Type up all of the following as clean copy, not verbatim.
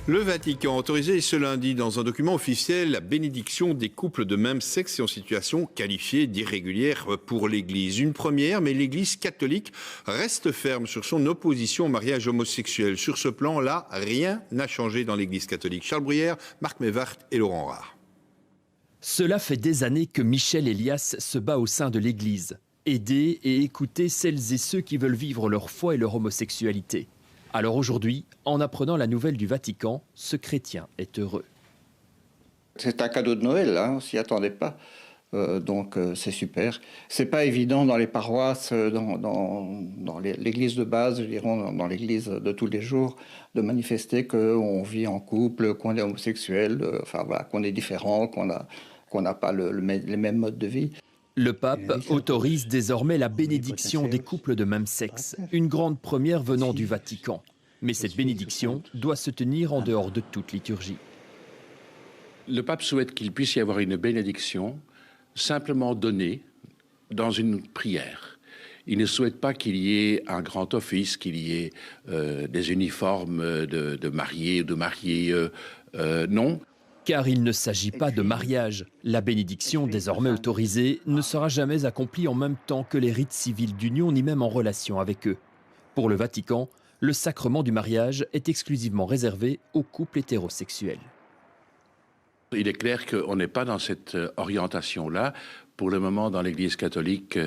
Le Vatican a autorisé ce lundi dans un document officiel la bénédiction des couples de même sexe et en situation qualifiée d'irrégulière pour l'Église. Une première, mais l'Église catholique reste ferme sur son opposition au mariage homosexuel. Sur ce plan-là, rien n'a changé dans l'Église catholique. Charles Bruyère, Marc Mévart et Laurent Rard. Cela fait des années que Michel Elias se bat au sein de l'Église. Aider et écouter celles et ceux qui veulent vivre leur foi et leur homosexualité. Alors aujourd'hui, en apprenant la nouvelle du Vatican, ce chrétien est heureux. C'est un cadeau de Noël, hein, on s'y attendait pas. Donc c'est super. C'est pas évident dans les paroisses, dans l'église de base, je dirais, dans l'église de tous les jours, de manifester qu'on vit en couple, qu'on est homosexuel, enfin voilà, qu'on est différent, qu'on n'a pas les mêmes modes de vie. Le pape autorise désormais la bénédiction des couples de même sexe, une grande première venant du Vatican. Mais cette bénédiction doit se tenir en dehors de toute liturgie. Le pape souhaite qu'il puisse y avoir une bénédiction simplement donnée dans une prière. Il ne souhaite pas qu'il y ait un grand office, qu'il y ait des uniformes de mariés ou de mariés. Non. Car il ne s'agit pas de mariage. La bénédiction, désormais autorisée, ne sera jamais accomplie en même temps que les rites civils d'union, ni même en relation avec eux. Pour le Vatican, le sacrement du mariage est exclusivement réservé aux couples hétérosexuels. Il est clair qu'on n'est pas dans cette orientation-là. Pour le moment, dans l'Église catholique,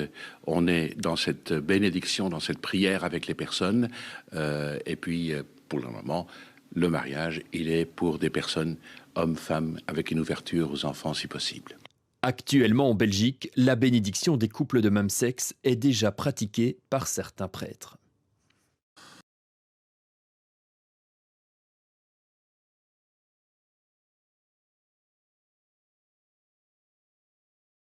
on est dans cette bénédiction, dans cette prière avec les personnes. Et puis, pour le moment, le mariage, il est pour des personnes, hommes, femmes, avec une ouverture aux enfants si possible. Actuellement en Belgique, la bénédiction des couples de même sexe est déjà pratiquée par certains prêtres.